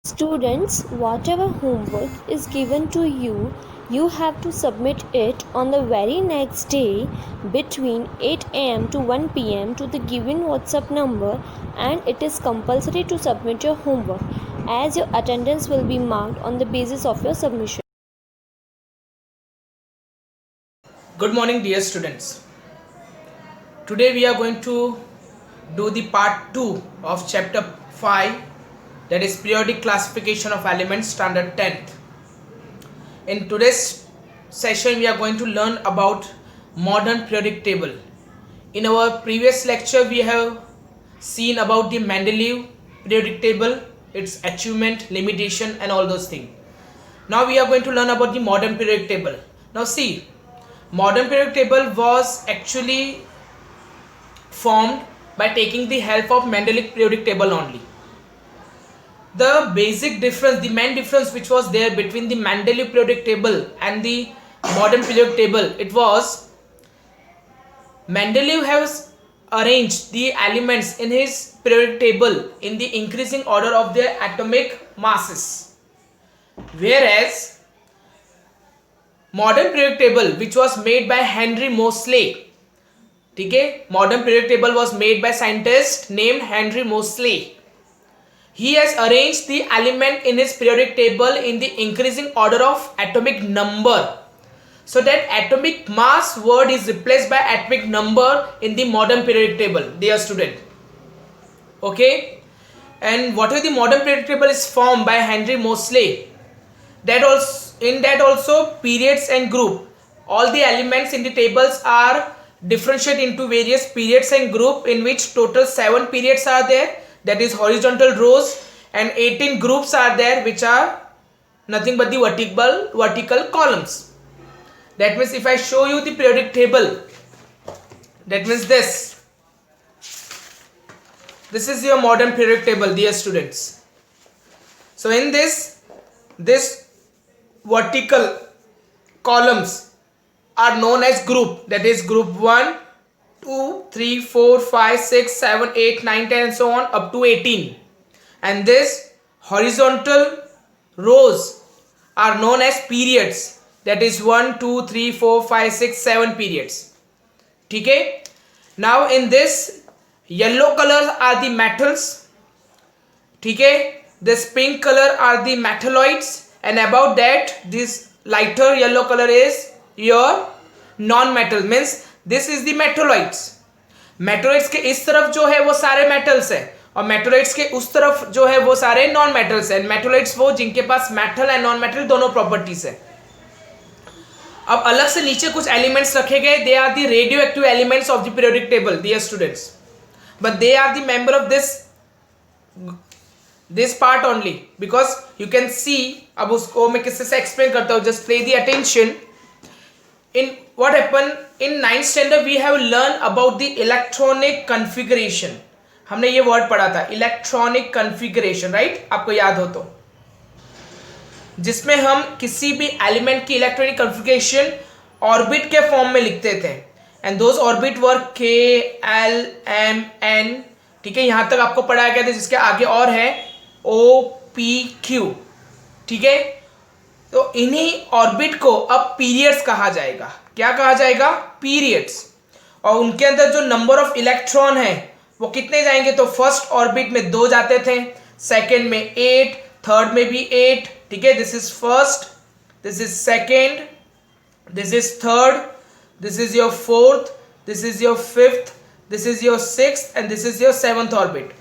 Students, whatever homework is given to you, you have to submit it on the very next day between 8 am to 1 pm to the given WhatsApp number, and it is compulsory to submit your homework as your attendance will be marked on the basis of your submission. Good morning, dear students. Today we are going to do the part 2 of chapter 5, that is periodic classification of elements, standard 10th. In today's session we are going to learn about modern periodic table. In our previous lecture we have seen about the Mendeleev periodic table, its achievement, limitation and all those things. Now we are going to learn about the modern periodic table. Now see, modern periodic table was actually formed by taking the help of Mendeleev periodic table only. The basic difference, the main difference which was there between the Mendeleev periodic table and the modern periodic table, it was Mendeleev has arranged the elements in his periodic table in the increasing order of their atomic masses, whereas modern periodic table which was made by Henry Moseley, ठीक है, modern periodic table was made by scientist named Henry Moseley. He has arranged the element in his periodic table in the increasing order of atomic number, so that atomic mass word is replaced by atomic number in the modern periodic table, dear student. Okay, and whatever the modern periodic table is formed by Henry Moseley, that also periods and group, all the elements in the tables are differentiated into various periods and group, in which total 7 periods are there, that is horizontal rows, and 18 groups are there which are nothing but the vertical columns. That means if I show you the periodic table, that means this is your modern periodic table, dear students. So in this vertical columns are known as group, that is group 1, 2, 3, 4, 5, 6, 7, 8, 9, 10 and so on up to 18, and this horizontal rows are known as periods, that is 1, 2, 3, 4, 5, 6, 7 periods. Okay, now in this yellow colors are the metals, okay, this pink color are the metalloids, and above that this lighter yellow color is your non-metal, means this is the metalloids. मेटोलाइट्स के इस तरफ जो है वो सारे metals है, और मेटोलाइट्स के उस तरफ जो है वो सारे नॉन मेटल्स है. मेटोलाइट्स वो जिनके पास मेटल एंड नॉन मेटल दोनों प्रॉपर्टीज है. अब अलग से नीचे कुछ एलिमेंट्स रखे गए, they are the radioactive elements of the periodic table, dear students, but they are the member of this part only, because you can see. अब उसको मैं किससे से एक्सप्लेन करता हूँ, जस्ट पे the attention. In what happened in 9th standard we have learned about the electronic configuration. हमने ये वर्ड पढ़ा था इलेक्ट्रॉनिक कन्फिगरेशन, राइट, आपको याद हो तो, जिसमें हम किसी भी एलिमेंट की इलेक्ट्रॉनिक कन्फिगरेशन ऑर्बिट के फॉर्म में लिखते थे, and those orbit were K, L, M, N. ठीक है, यहां तक आपको पढ़ाया गया था, जिसके आगे और है O, P, Q. ठीक है, तो इन्हीं ऑर्बिट को अब पीरियड्स कहा जाएगा. क्या कहा जाएगा? पीरियड्स. और उनके अंदर जो नंबर ऑफ इलेक्ट्रॉन है वो कितने जाएंगे, तो फर्स्ट ऑर्बिट में 2 जाते थे, सेकंड में 8, थर्ड में भी 8. ठीक है, this is first, this is second, this is third, this is your fourth, this is your fifth, this is your sixth and this is your seventh orbit.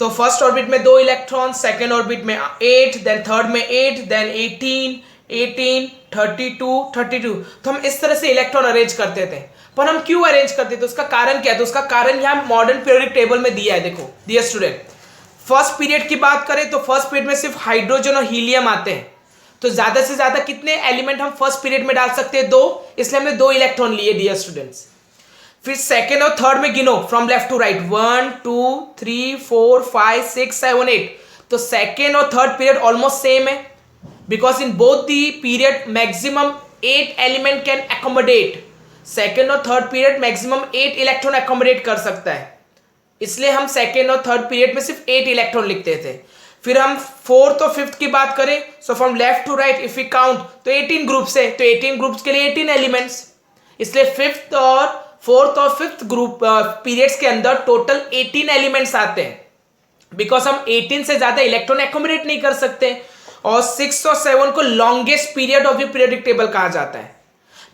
तो first orbit में 2 electron, second orbit में 8, then third में 8, then 18, 18, 32, 32. तो हम इस तरह से electron arrange करते थे. पर हम क्यों अरेंज करते थे, उसका कारण क्या है? तो उसका कारण यहाँ मॉडर्न पीरियोडिक टेबल में दिया है. देखो डियर स्टूडेंट, फर्स्ट पीरियड की बात करें तो फर्स्ट पीरियड में सिर्फ हाइड्रोजन और हीलियम आते हैं. तो ज्यादा से ज्यादा कितने एलिमेंट हम फर्स्ट पीरियड में डाल सकते हैं? 2, इसलिए हमने 2 इलेक्ट्रॉन लिए, डियर स्टूडेंट्स. फिर सेकेंड और थर्ड में गिनो फ्रॉम लेफ्ट टू राइट, 1, 2, 3, 4, 5, 6, 7, 8. तो सेकेंड और थर्ड पीरियड ऑलमोस्ट सेम है, because in both the period maximum 8 element can accommodate. Second और third period maximum 8 electron accommodate कर सकता है, इसलिए हम सेकेंड और थर्ड पीरियड में सिर्फ 8 इलेक्ट्रॉन लिखते थे. फिर हम फोर्थ और फिफ्थ की बात करें, so from left to right if you count तो 18 ग्रुप्स है, तो 18 ग्रुप्स के लिए 18 एलिमेंट्स, इसलिए फिफ्थ और फोर्थ और फिफ्थ ग्रुप पीरियड्स के अंदर टोटल 18 एलिमेंट्स आते हैं, बिकॉज हम 18 से ज्यादा इलेक्ट्रॉन एकोमोडेट नहीं कर सकते। और 6 और 7 को longest period of the periodic table कहा जाता है,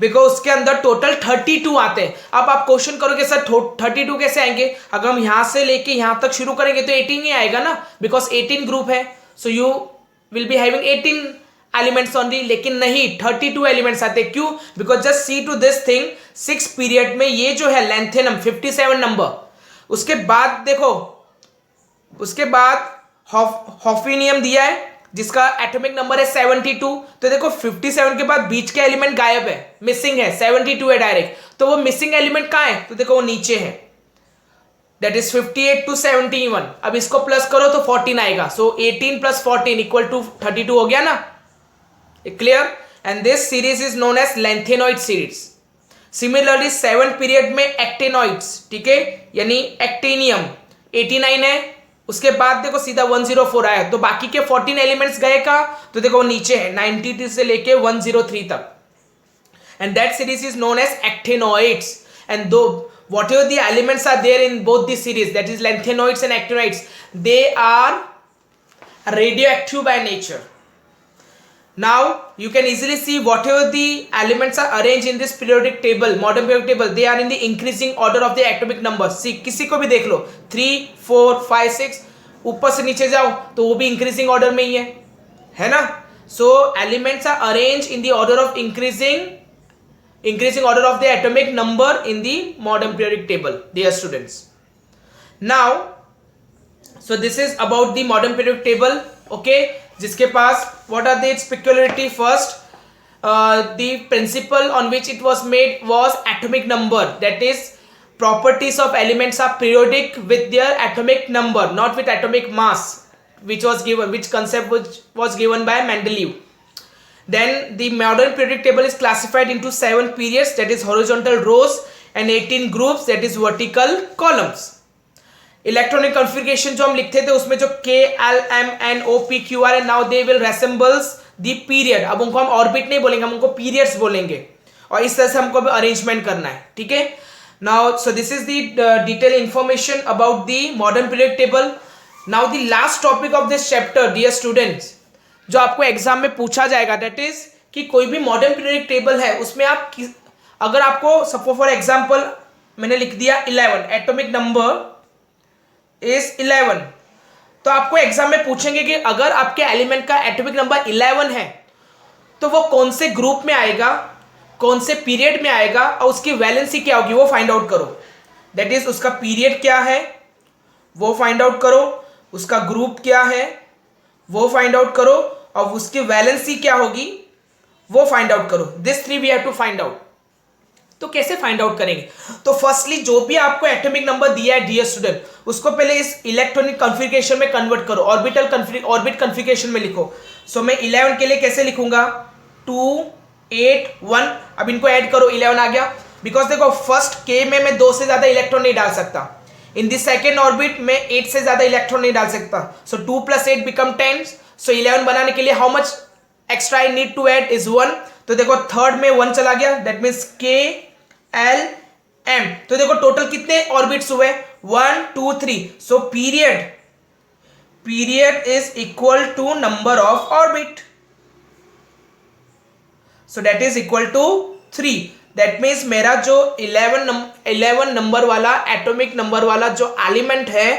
बिकॉज उसके अंदर टोटल 32 आते हैं। अब आप क्वेश्चन करोगे सर 32 कैसे आएंगे, अगर हम यहां से लेके यहां तक शुरू करेंगे तो 18 ही आएगा ना, बिकॉज 18 ग्रुप है, so you will be having 18 elements only. लेकिन नहीं, 32 एलिमेंट्स आते हैं। क्यों? Because just see to this thing, 6 period में ये जो है लैंथेनम 57 नंबर, उसके बाद देखो, उसके बाद हॉफिनियम दिया है जिसका एटॉमिक नंबर है 72, तो देखो 57 के बाद बीच के एलिमेंट गायब है, मिसिंग है, 72 है डायरेक्ट, तो वो मिसिंग एलिमेंट कहां है, तो देखो वो नीचे है, दैट इज 58 to 71। अब इसको प्लस करो तो 14 आएगा, सो 18 + 14 इक्वल टू 32 हो गया ना, clear. And this series is known as lanthanoid series. Similarly 7 period में एक्टेनॉइड्स, ठीक है, यानी एक्टिनियम 89 है, उसके बाद देखो सीधा 104 आया, तो बाकी के 14 एलिमेंट्स गए का, तो देखो नीचे है 92 से लेके 103 तक, and that series is known as actinoids. And दो whatever the elements are there in both the series, that is lanthanoids and actinoids, they are radioactive by nature. Now you can easily see whatever the elements are arranged in this periodic table, modern periodic table, they are in the increasing order of the atomic number. See, किसी को भी देख लो 3 4 5 6, ऊपर से नीचे जाओ तो वो भी इंक्रीजिंग ऑर्डर में ही है ना। So elements are arrange in the order of increasing order of the atomic number in the modern periodic table, dear students. Now so this is about the modern periodic table, okay, जिसके पास what are its peculiarity? First, the principle on which it was made was atomic number, that is properties of elements are periodic with their atomic number, not with atomic mass, which concept was given by Mendeleev. Then the modern periodic table is classified into 7 periods, that is horizontal rows, and 18 groups, that is vertical columns. Electronic configuration जो हम लिखते थे उसमें जो K, L, M, N, O, P, Q, R है, now they will resembles the period. अब उनको हम ऑर्बिट नहीं बोलेंगे, हम उनको पीरियड्स बोलेंगे, और इस तरह से हमको भी अरेंजमेंट करना है, ठीक है। Now so this is the detail information about the modern period table. Now the last topic of this chapter, dear students, जो आपको एग्जाम में पूछा जाएगा, दैट इज कि कोई भी मॉडर्न पीरियडिक टेबल है उसमें आप अगर आपको सपोज फॉर एग्जांपल मैंने लिख दिया 11, एटॉमिक नंबर इज 11, तो आपको एग्जाम में पूछेंगे कि अगर आपके एलिमेंट का एटॉमिक नंबर 11 है तो वो कौन से ग्रुप में आएगा, कौन से पीरियड में आएगा, और उसकी वैलेंसी क्या होगी वो फाइंड आउट करो। दैट इज उसका पीरियड क्या है वो फाइंड आउट करो, उसका ग्रुप क्या है वो फाइंड आउट करो, और उसकी वैलेंसी क्या होगी वो फाइंड आउट करो। This 3 we have to find out. तो कैसे फाइंड आउट करेंगे? तो फर्स्टली जो भी आपको एटॉमिक नंबर दिया है डियर स्टूडेंट, उसको पहले इस इलेक्ट्रॉनिक कॉन्फ़िगरेशन में कन्वर्ट करो, ऑर्बिट कॉन्फ़िगरेशन में लिखो। सो मैं 11 के लिए कैसे लिखूंगा, 2 8 1। अब इनको ऐड करो, 11 आ गया। बिकॉज देखो फर्स्ट के में मैं 2 से ज्यादा इलेक्ट्रॉन नहीं डाल सकता, इन द सेकेंड ऑर्बिट में 8 से ज्यादा इलेक्ट्रॉन नहीं डाल सकता, सो 2 + 8 बिकम 10। सो 11 बनाने के लिए how much extra I need to add is 1। तो देखो थर्ड में 1 चला गया, that means K L M. तो देखो टोटल कितने ऑर्बिट्स हुए, 1 2 3। So period is equal to number of orbit, so that is equal to 3। That means मेरा जो 11 नंबर वाला एटॉमिक नंबर वाला जो एलिमेंट है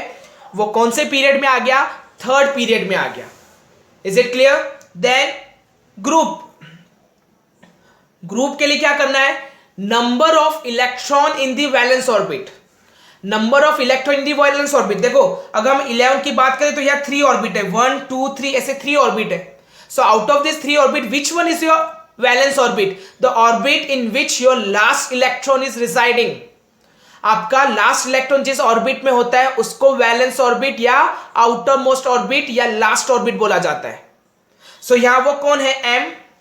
वो कौन से पीरियड में आ गया, थर्ड पीरियड में आ गया। Is it clear? Then group के लिए क्या करना है, number of electron in the valence orbit, number of electron in the valence orbit. देखो अगर हम 11 की बात करें तो यहाँ 3 ऑर्बिट है, 1 2 3 ऐसे 3 ऑर्बिट है। So out of this 3 orbit which one is your valence orbit, the orbit in which your last electron is residing. आपका लास्ट इलेक्ट्रॉन जिस ऑर्बिट में होता है उसको वैलेंस ऑर्बिट या आउटर मोस्ट ऑर्बिट या लास्ट ऑर्बिट बोला जाता है। सो यहां वो कौन है,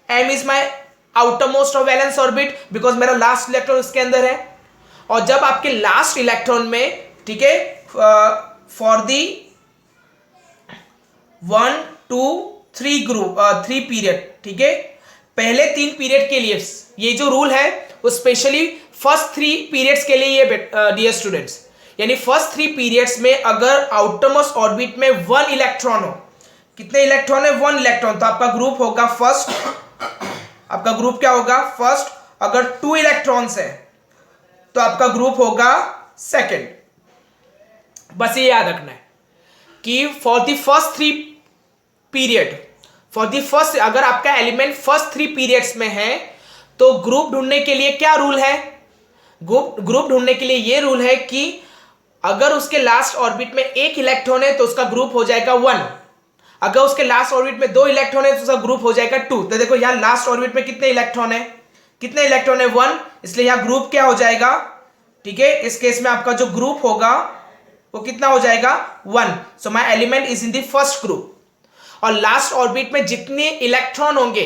M is my outer most of valence orbit, because मेरा लास्ट इलेक्ट्रॉन उसके अंदर है। और जब आपके लास्ट इलेक्ट्रॉन में, ठीक है, फॉर दी 1 2 3 ग्रुप 3 पीरियड, ठीक है। पहले 3 पीरियड के लिए ये जो रूल है वो स्पेशली फर्स्ट 3 पीरियड्स के लिए ये डियर स्टूडेंट्स, यानी फर्स्ट 3 पीरियड्स में अगर आउटरमोस्ट ऑर्बिट में 1 इलेक्ट्रॉन हो, कितने इलेक्ट्रॉन है? 1 इलेक्ट्रॉन, तो आपका ग्रुप होगा फर्स्ट, आपका ग्रुप क्या होगा? फर्स्ट। अगर 2 इलेक्ट्रॉन्स है तो आपका ग्रुप होगा सेकंड। बस ये याद रखना है कि for the first 3 period, for the first, अगर आपका एलिमेंट फर्स्ट 3 पीरियड्स में है तो ग्रुप ढूंढने के लिए क्या रूल है? ग्रुप ढूंढने के लिए ये रूल है कि अगर उसके लास्ट ऑर्बिट में 1 इलेक्ट्रॉन है तो उसका ग्रुप हो जाएगा 1। अगर उसके लास्ट ऑर्बिट में 2 इलेक्ट्रॉन है तो उसका ग्रुप हो जाएगा 2। तो देखो यहां लास्ट ऑर्बिट में कितने इलेक्ट्रॉन है? कितने इलेक्ट्रॉन है? 1, इसलिए यहां ग्रुप क्या हो जाएगा? ठीक है, इस केस में आपका जो ग्रुप होगा वो कितना हो जाएगा? 1। So my element is in the first group. और लास्ट ऑर्बिट में जितने इलेक्ट्रॉन होंगे,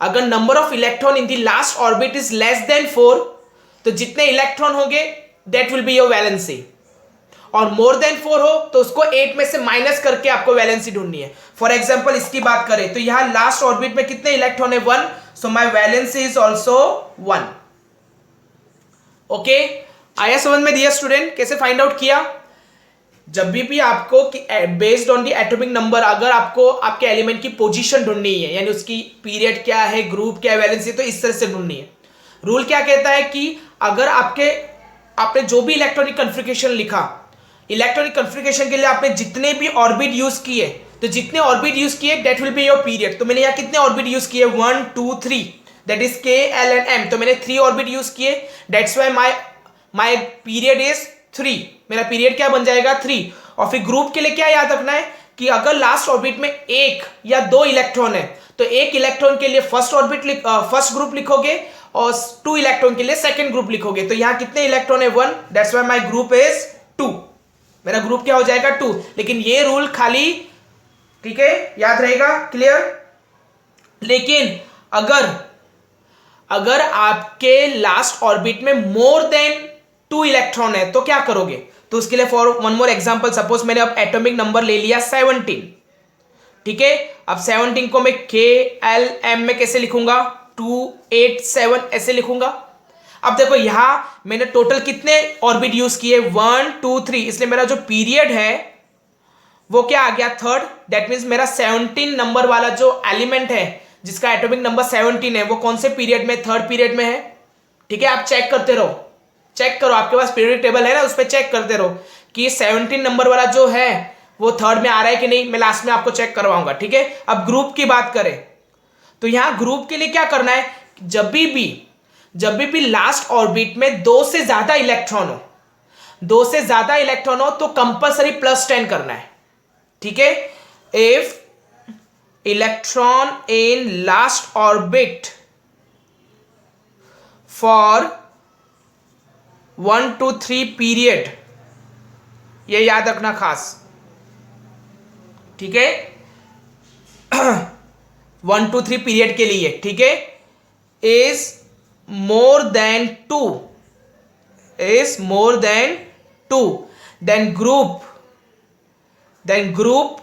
अगर number of electron in the last orbit is less than 4, तो जितने इलेक्ट्रॉन होंगे that will be your valency, और मोर देन 4 हो तो उसको 8 में से माइनस करके आपको वैलेंसी ढूंढनी है। फॉर एग्जांपल इसकी बात करें तो यहां लास्ट ऑर्बिट में कितने इलेक्ट्रॉन है? 1, so my valency is also 1। Okay, आया समझ में डियर स्टूडेंट? कैसे फाइंड आउट किया? जब भी आपको based on the atomic number, अगर आपको आपके एलिमेंट की पोजीशन ढूंढनी है, यानी उसकी पीरियड क्या है, ग्रुप क्या है, वैलेंसी, तो इस तरह से ढूंढनी है। रूल क्या कहता है कि अगर आपने जो भी इलेक्ट्रॉनिक कन्फिगरेशन लिखा, इलेक्ट्रॉनिक कन्फिगरेशन के लिए आपने जितने भी ऑर्बिट यूज किए, तो जितने ऑर्बिट यूज किए that will be your period. तो मैंने यहाँ कितने ऑर्बिट यूज किए? 1 2 3, that is K L and M। तो मैंने 3 ऑर्बिट यूज किए, that's why my period is 3। मेरा पीरियड क्या बन जाएगा? 3। और फिर ग्रुप के लिए क्या याद रखना है कि अगर लास्ट ऑर्बिट में 1 या 2 इलेक्ट्रॉन है तो 1 इलेक्ट्रॉन के लिए फर्स्ट ग्रुप लिखोगे और 2 इलेक्ट्रॉन के लिए सेकंड ग्रुप लिखोगे। तो यहां कितने इलेक्ट्रॉन है? 1, that's why my group is 2। मेरा ग्रुप क्या हो जाएगा? 2। लेकिन ये रूल खाली, ठीक है, याद रहेगा, क्लियर? लेकिन अगर आपके लास्ट ऑर्बिट में मोर देन 2 इलेक्ट्रॉन है तो क्या करोगे? तो उसके लिए for one more example, suppose मैंने अब एटॉमिक नंबर ले लिया 17, ठीक है। अब 17 को मैं K L M में कैसे लिखूंगा? 2 8 7 ऐसे लिखूंगा। अब देखो यहां मैंने टोटल कितने ऑर्बिट यूज किए? 1 2 3, इसलिए मेरा जो पीरियड है वो क्या आ गया? 3rd। दैट मीन्स मेरा 17 नंबर वाला जो एलिमेंट है जिसका एटॉमिक नंबर 17 है वो कौन से पीरियड में? 3rd पीरियड में है, ठीक है। आप चेक करते रहो, चेक करो, आपके पास पीरियड टेबल है ना, उस पर चेक करते रहो कि 17 नंबर वाला जो है वो 3rd में आ रहा है कि नहीं। मैं लास्ट में आपको चेक करवाऊंगा, ठीक है। अब ग्रुप की बात करें तो यहां ग्रुप के लिए क्या करना है? जब भी लास्ट ऑर्बिट में 2 से ज्यादा इलेक्ट्रॉन हो, 2 से ज्यादा इलेक्ट्रॉन हो तो कंपलसरी +10 करना है, ठीक है। If electron in last orbit for 1 2 3 period, ये याद रखना खास, ठीक है। 1 2 3 पीरियड के लिए, ठीक है, is more than 2, then group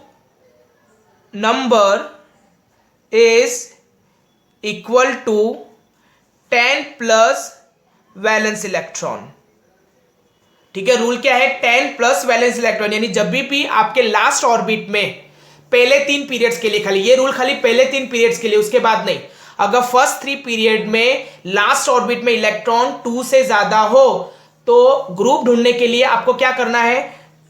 number is equal to 10 plus valence electron, ठीक है। रूल क्या है? 10 प्लस वैलेंस इलेक्ट्रॉन, यानी जब भी आपके लास्ट ऑर्बिट में पहले 3 पीरियड्स के लिए, खाली ये रूल खाली पहले 3 पीरियड्स के लिए, उसके बाद नहीं। अगर फर्स्ट 3 पीरियड में लास्ट ऑर्बिट में इलेक्ट्रॉन 2 से ज्यादा हो तो ग्रुप ढूंढने के लिए आपको क्या करना है?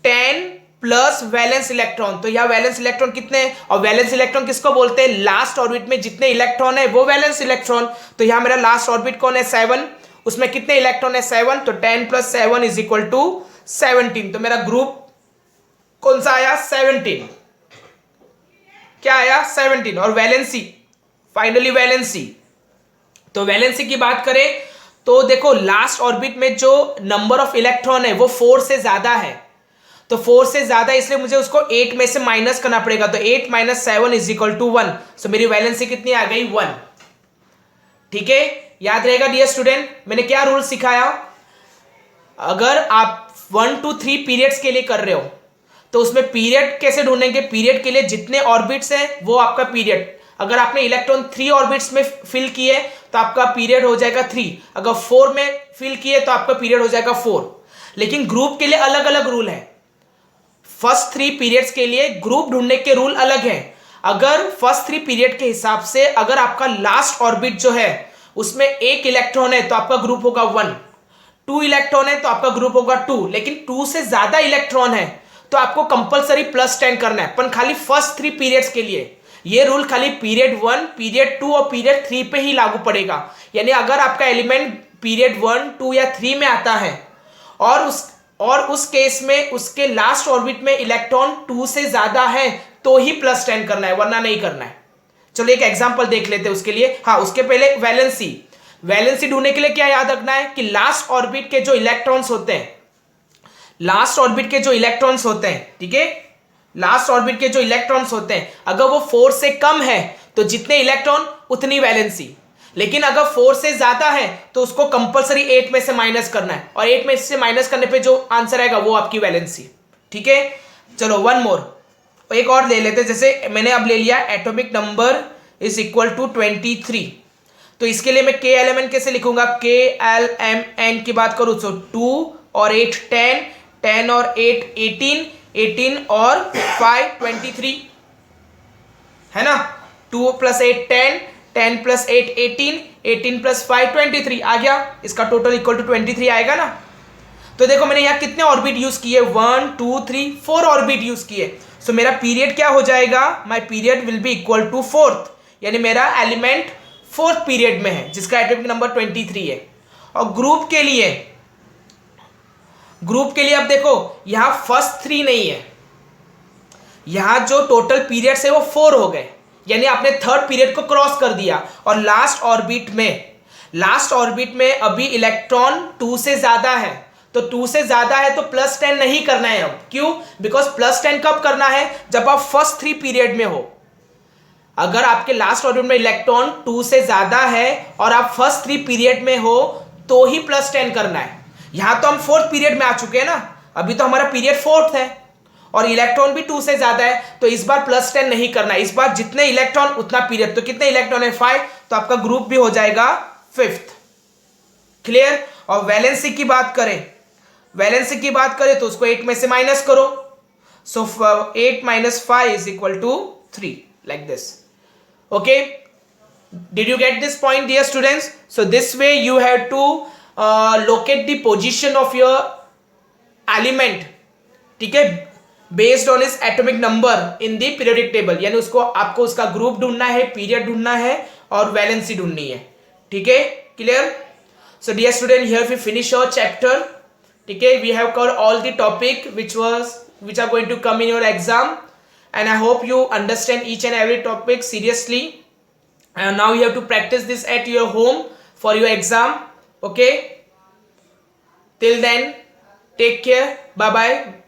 10 प्लस वैलेंस इलेक्ट्रॉन। तो यह वैलेंस इलेक्ट्रॉन कितने? और वैलेंस इलेक्ट्रॉन किसको बोलते हैं? लास्ट ऑर्बिट में जितने इलेक्ट्रॉन है वो वैलेंस इलेक्ट्रॉन। तो यहां मेरा लास्ट ऑर्बिट कौन है? 7, उसमें कितने इलेक्ट्रॉन है? 7। तो 10 प्लस 7 इज इक्वल टू 17। तो मेरा ग्रुप कौन सा आया? 17। क्या आया? 17। और वैलेंसी, फाइनली वैलेंसी, तो वैलेंसी की बात करें तो देखो लास्ट ऑर्बिट में जो नंबर ऑफ इलेक्ट्रॉन है वो 4 से ज्यादा है, तो 4 से ज्यादा इसलिए मुझे उसको 8 में से माइनस करना पड़ेगा। तो 8 - 7 इज इक्वल टू 1। सो मेरी वैलेंसी कितनी आ गई? 1, ठीक है। याद रहेगा डियर स्टूडेंट, मैंने क्या रूल सिखाया? अगर आप 1 2 3 पीरियड्स के लिए कर रहे हो तो उसमें पीरियड कैसे ढूंढेंगे? पीरियड के लिए जितने ऑर्बिट्स हैं वो आपका पीरियड। अगर आपने इलेक्ट्रॉन 3 ऑर्बिट्स में फिल किए तो आपका पीरियड हो जाएगा 3, अगर 4 में फिल किए तो आपका पीरियड हो जाएगा 4। लेकिन ग्रुप के लिए अलग अलग रूल है। फर्स्ट 3 पीरियड्स के लिए ग्रुप ढूंढने के रूल अलग हैं। अगर फर्स्ट 3 पीरियड के हिसाब से अगर आपका लास्ट ऑर्बिट जो है उसमें 1 इलेक्ट्रॉन है तो आपका ग्रुप होगा 1, 2 इलेक्ट्रॉन है तो आपका ग्रुप होगा 2, लेकिन 2 से ज्यादा इलेक्ट्रॉन है तो आपको कंपलसरी +10 करना है, पर खाली फर्स्ट 3 पीरियड्स के लिए। ये रूल खाली पीरियड 1, पीरियड 2 और पीरियड 3 पे ही लागू पड़ेगा। यानी अगर आपका एलिमेंट पीरियड 1, 2 या 3 में आता है और उस केस में उसके लास्ट ऑर्बिट में इलेक्ट्रॉन 2 से ज्यादा है तो ही +10 करना है, वरना नहीं करना है। चलो एक एग्जांपल देख लेते हैं उसके लिए। हाँ, उसके पहले वैलेंसी ढूंढने के लिए क्या याद रखना है कि लास्ट ऑर्बिट के जो इलेक्ट्रॉन्स होते हैं, ठीक है, लास्ट ऑर्बिट के जो इलेक्ट्रॉन्स होते हैं अगर वो 4 से कम है तो जितने इलेक्ट्रॉन उतनी वैलेंसी, लेकिन अगर 4 से ज्यादा है तो उसको कंपलसरी 8 में से माइनस करना है, और 8 में से माइनस करने पे जो आंसर आएगा वो आपकी वैलेंसी। ठीक है, चलो वन मोर, एक और ले लेते। जैसे मैंने अब ले लिया atomic number is equal to 23, तो इसके लिए मैं के एलिमेंट कैसे लिखूंगा? के एल एम एन की बात करूं तो 2 और 8 10, 10 और 8 18, 18 और 5 23, है ना? 2 + 8 10, 10 + 8 18, 18 + 5 23 आ गया। इसका टोटल इक्वल टू 23 आएगा ना? तो देखो मैंने यहाँ कितने ऑर्बिट यूज किए? 1 2 3 4 ऑर्बिट यूज किए। सो मेरा पीरियड क्या हो जाएगा? My period will be equal to 4th, यानी मेरा एलिमेंट 4th पीरियड में है जिसका एटॉमिक नंबर 23 है। और ग्रुप के लिए अब देखो यहां फर्स्ट 3 नहीं है, यहां जो टोटल पीरियड्स है वो 4 हो गए, यानी आपने 3rd पीरियड को क्रॉस कर दिया। और लास्ट ऑर्बिट में अभी इलेक्ट्रॉन 2 से ज्यादा है, तो 2 से ज्यादा है तो +10 नहीं करना है अब। क्यों? बिकॉज +10 कब करना है? जब आप फर्स्ट 3 पीरियड में हो। अगर आपके लास्ट ऑर्बिट में इलेक्ट्रॉन 2 से ज्यादा है और आप फर्स्ट 3 पीरियड में हो तो ही +10 करना है। यहां तो हम 4th पीरियड में आ चुके हैं ना, अभी तो हमारा पीरियड 4th है और इलेक्ट्रॉन भी 2 से ज्यादा है, तो इस बार +10 नहीं करना है। इस बार जितने इलेक्ट्रॉन उतना पीरियड। तो कितने इलेक्ट्रॉन है? 5, तो आपका ग्रुप भी हो जाएगा 5th। क्लियर? और वैलेंसी की बात करें तो उसको 8 में से माइनस करो। So 8 - 5 is equal to 3, like this. Okay, did you get this point, dear students? So this way you have to locate the position of your element, ठीक है, based on its atomic number in the periodic table। यानी आपको उसका group ढूंढना है, period ढूंढना है और वैलेंसी ढूंढनी है। ठीक है, clear? So dear student, here we finish our chapter. ठीक है, we have covered all the topic which are going to come in your exam, and I hope you understand each and every topic seriously. And now you have to practice this at your home for your exam. Okay, till then take care, bye bye.